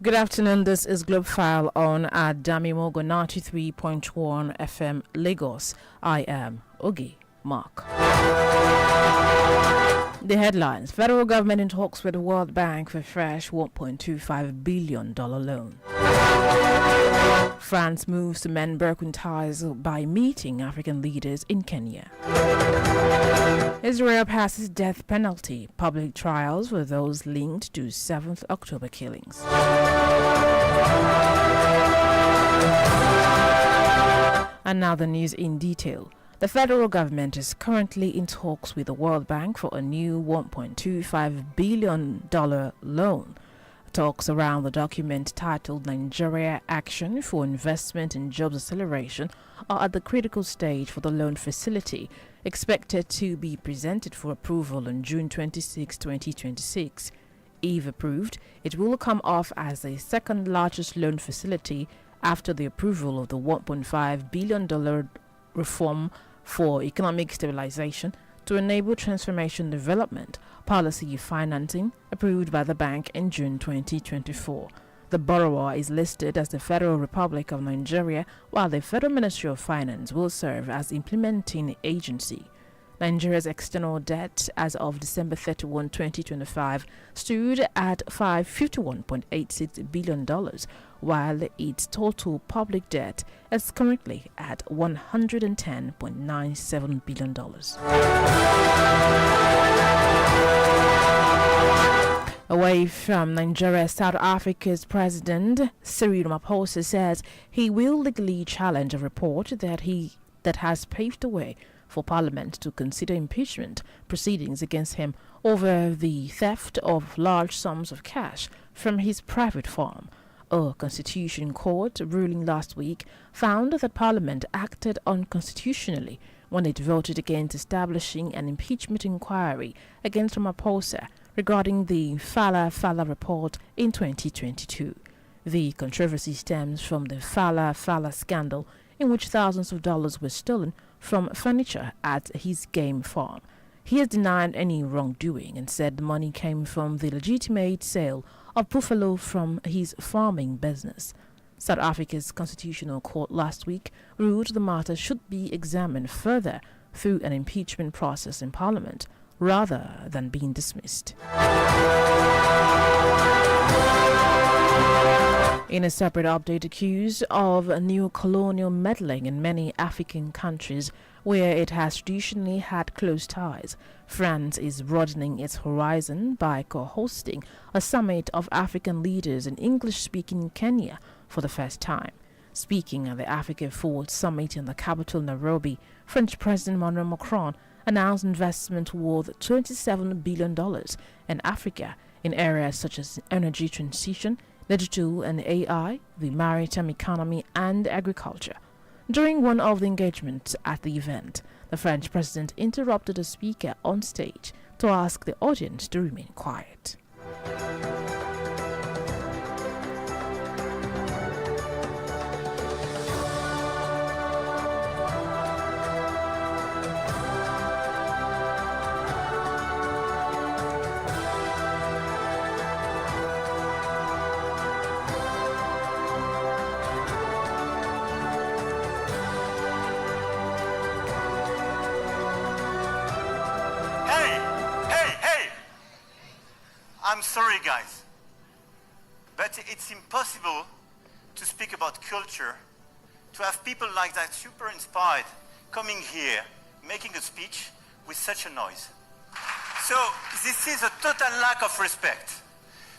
Good afternoon, this is Globe File on at Damimogo 93.1 FM Lagos. I am Ogi Mark. The headlines: Federal government in talks with the World Bank for fresh $1.25 billion loan. France moves to mend broken ties by meeting African leaders in Kenya. Israel passes death penalty. Public trials for those linked to 7th October killings. And now the news in detail. The federal government is currently in talks with the World Bank for a new $1.25 billion loan. Talks around the document titled Nigeria Action for Investment and Jobs Acceleration are at the critical stage for the loan facility, expected to be presented for approval on June 26, 2026. If approved, it will come off as the second largest loan facility after the approval of the $1.5 billion reform for economic stabilization to enable transformation development policy financing approved by the bank in June 2024. The borrower is listed as the Federal Republic of Nigeria, while the Federal Ministry of Finance will serve as implementing agency. Nigeria's external debt as of December 31, 2025 stood at $551.86 billion, while its total public debt is currently at $110.97 billion. Away from Nigeria, South Africa's President Cyril Ramaphosa says he will legally challenge a report that has paved the way for Parliament to consider impeachment proceedings against him over the theft of large sums of cash from his private farm. A Constitution Court ruling last week found that Parliament acted unconstitutionally when it voted against establishing an impeachment inquiry against Ramaphosa regarding the Fala report in 2022. The controversy stems from the Fala scandal, in which thousands of dollars were stolen from furniture at his game farm. He has denied any wrongdoing and said the money came from the legitimate sale of buffalo from his farming business. South Africa's Constitutional Court last week ruled the matter should be examined further through an impeachment process in Parliament rather than being dismissed. In a separate update, accused of neo-colonial meddling in many African countries where it has traditionally had close ties, France is broadening its horizon by co-hosting a summit of African leaders in English-speaking Kenya for the first time. Speaking at the Africa Forward Summit in the capital Nairobi, French President Emmanuel Macron announced investment worth $27 billion in Africa in areas such as energy transition, digital and AI, the maritime economy, and agriculture. During one of the engagements at the event, the French president interrupted a speaker on stage to ask the audience to remain quiet. I'm sorry, guys, but it's impossible to speak about culture, to have people like that super inspired coming here, making a speech with such a noise. So this is a total lack of respect.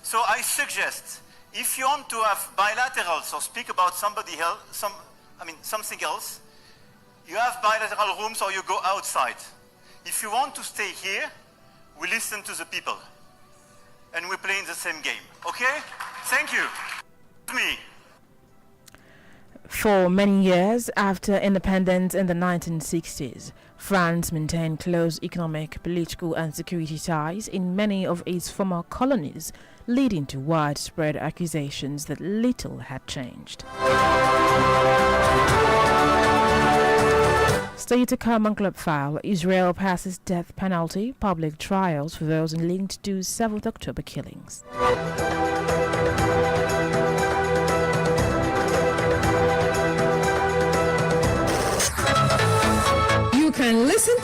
So I suggest, if you want to have bilaterals or speak about somebody else, something else, you have bilateral rooms or you go outside. If you want to stay here, we listen to the people. And we play in the same game, okay? Thank you. Me. For many years after independence in the 1960s, France maintained close economic, political, and security ties in many of its former colonies, leading to widespread accusations that little had changed. Stay to come on Club File. Israel passes death penalty. Public trials for those linked to 7th October killings.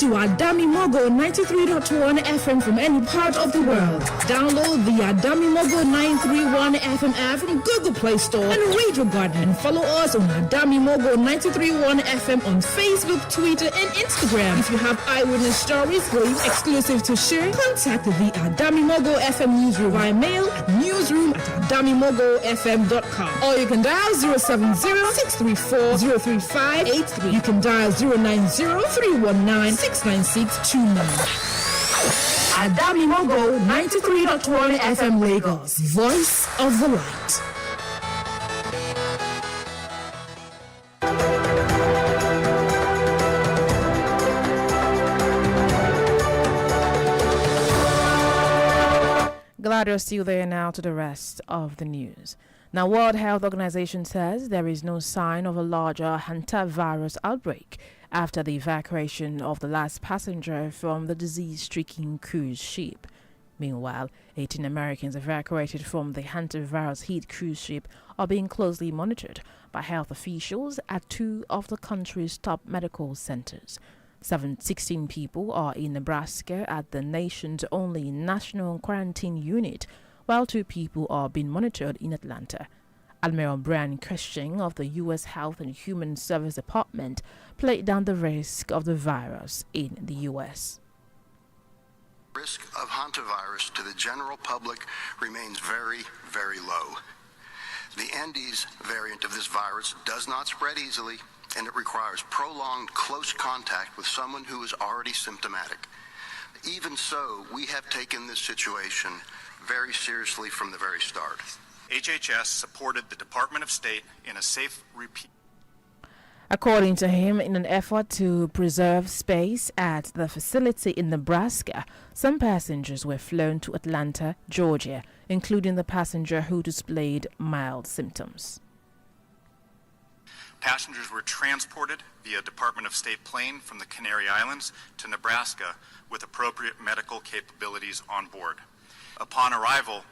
to Adami Mogo 93.1 FM from any part of the world. Download the Adami Mogo 931 FM app from Google Play Store and Radio Garden, and follow us on Adami Mogo 93.1 FM on Facebook, Twitter, and Instagram. If you have eyewitness stories going exclusive to share, contact the Adami Mogo FM newsroom via mail at newsroom@adamimogofm.com, or you can dial 070-634-03583. You can dial 090-319-69629. Adami Mogo 93.1 FM Lagos, voice of the light. Glad you're still there now to the rest of the news. Now, World Health Organization says there is no sign of a larger hantavirus outbreak after the evacuation of the last passenger from the disease-stricken cruise ship. Meanwhile, 18 Americans evacuated from the hantavirus-hit cruise ship are being closely monitored by health officials at two of the country's top medical centers. 16 people are in Nebraska at the nation's only national quarantine unit, while 2 people are being monitored in Atlanta. Admiral Brian Cushing of the U.S. Health and Human Service Department played down the risk of the virus in the U.S. Risk of hantavirus to the general public remains very, very low. The Andes variant of this virus does not spread easily, and it requires prolonged close contact with someone who is already symptomatic. Even so, we have taken this situation very seriously from the very start. HHS supported the Department of State in a safe repeat. According to him, in an effort to preserve space at the facility in Nebraska, some passengers were flown to Atlanta, Georgia, including the passenger who displayed mild symptoms. Passengers were transported via Department of State plane from the Canary Islands to Nebraska with appropriate medical capabilities on board. Upon arrival,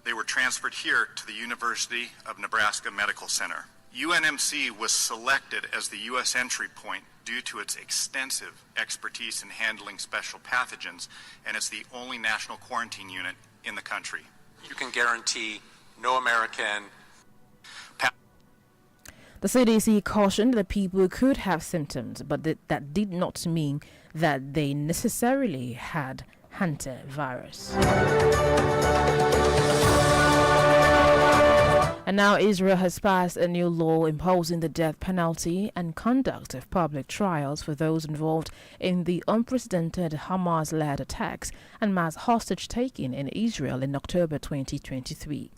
they were transferred here to the University of Nebraska Medical Center. UNMC was selected as the U.S. entry point due to its extensive expertise in handling special pathogens, and it's the only national quarantine unit in the country. You can guarantee no American. The CDC cautioned that people could have symptoms, but that did not mean that they necessarily had hantavirus. And now Israel has passed a new law imposing the death penalty and conduct of public trials for those involved in the unprecedented Hamas-led attacks and mass hostage-taking in Israel in October 2023.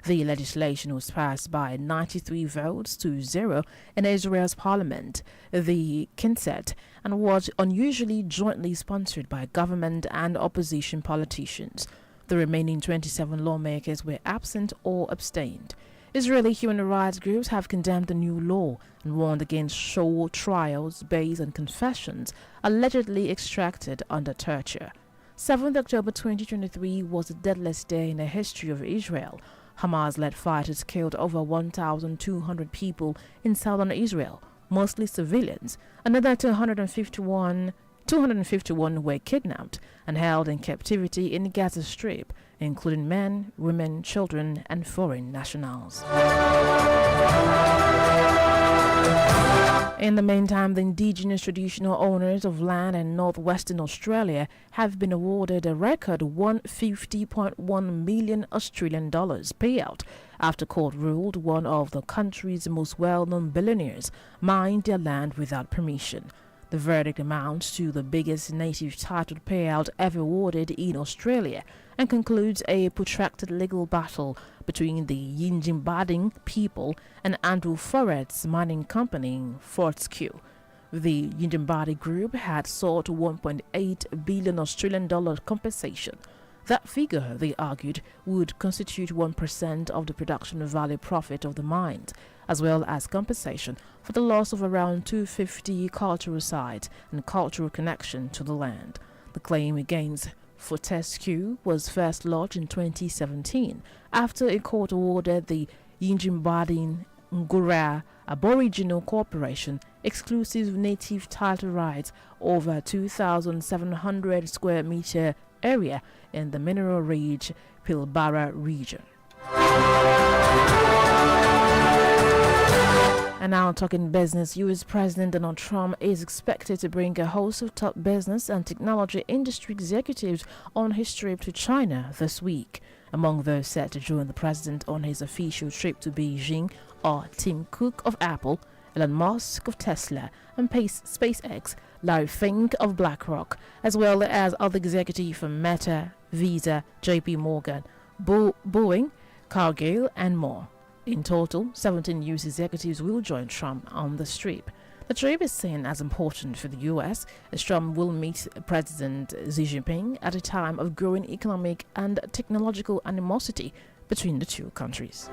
The legislation was passed by 93 votes to 0 in Israel's parliament, the Knesset, and was unusually jointly sponsored by government and opposition politicians. The remaining 27 lawmakers were absent or abstained. Israeli human rights groups have condemned the new law and warned against show trials based on confessions allegedly extracted under torture. 7th October 2023 was the deadliest day in the history of Israel. Hamas-led fighters killed over 1,200 people in southern Israel, mostly civilians. Another 251 were kidnapped and held in captivity in the Gaza Strip, including men, women, children, and foreign nationals. In the meantime, the indigenous traditional owners of land in northwestern Australia have been awarded a record $150.1 million Australian payout after court ruled one of the country's most well-known billionaires mined their land without permission. The verdict amounts to the biggest native title payout ever awarded in Australia and concludes a protracted legal battle between the Yindjibarndi people and Andrew Forest's mining company, Fortescue. The Yindjibarndi group had sought $1.8 billion Australian compensation. That figure, they argued, would constitute 1% of the production value profit of the mines, as well as compensation for the loss of around 250 cultural sites and cultural connection to the land. The claim against Fortescue was first lodged in 2017 after a court awarded the Yindjibarndi Ngura Aboriginal Corporation exclusive native title rights over 2,700 square meter area in the mineral-rich Pilbara region. And now talking business, U.S. President Donald Trump is expected to bring a host of top business and technology industry executives on his trip to China this week. Among those set to join the president on his official trip to Beijing are Tim Cook of Apple, Elon Musk of Tesla, and SpaceX, Larry Fink of BlackRock, as well as other executives from Meta, Visa, JP Morgan, Boeing, Cargill, and more. In total, 17 U.S. executives will join Trump on the trip. The trip is seen as important for the U.S. as Trump will meet President Xi Jinping at a time of growing economic and technological animosity between the two countries.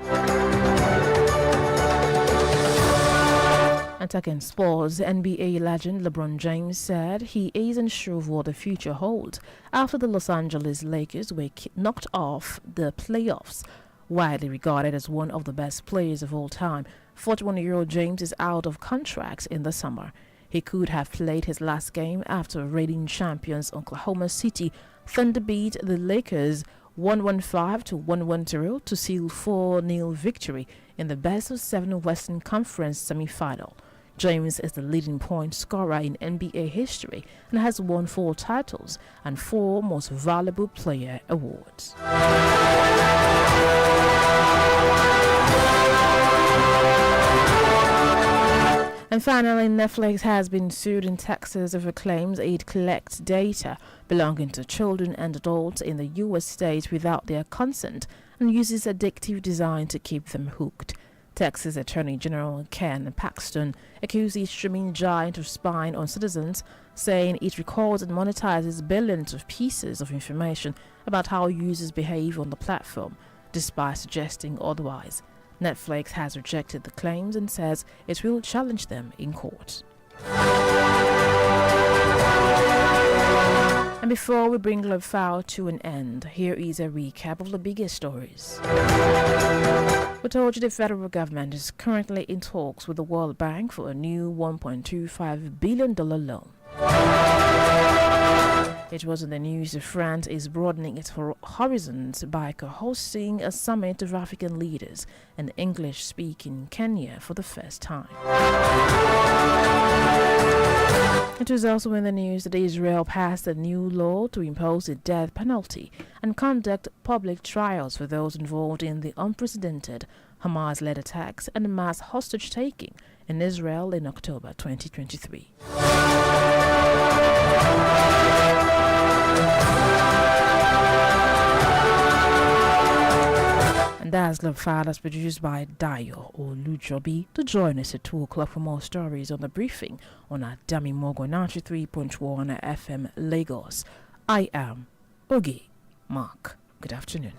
And talking sports, NBA legend LeBron James said he isn't sure of what the future holds after the Los Angeles Lakers were knocked off the playoffs. Widely regarded as one of the best players of all time, 41-year-old James is out of contract in the summer. He could have played his last game after reigning champions Oklahoma City Thunder beat the Lakers 115 to 110 to seal 4-0 victory in the best-of-7 Western Conference semifinal. James is the leading point scorer in NBA history and has won 4 titles and 4 Most Valuable Player awards. And finally, Netflix has been sued in Texas over claims it collects data belonging to children and adults in the U.S. state without their consent and uses addictive design to keep them hooked. Texas Attorney General Ken Paxton accused the streaming giant of spying on citizens, saying it records and monetizes billions of pieces of information about how users behave on the platform, despite suggesting otherwise. Netflix has rejected the claims and says it will challenge them in court. And before we bring Globe Foul to an end, here is a recap of the biggest stories. We told you the federal government is currently in talks with the World Bank for a new $1.25 billion loan. It was in the news that France is broadening its horizons by co-hosting a summit of African leaders in English-speaking Kenya for the first time. It was also in the news that Israel passed a new law to impose the death penalty and conduct public trials for those involved in the unprecedented Hamas-led attacks and mass hostage-taking in Israel in October 2023. And that's Globe Fathers produced by Dayo Olujobi. To join us at 2 o'clock for more stories on the briefing on our Dami Mogo 93.1 FM Lagos. I am Ogi Mark. Good afternoon.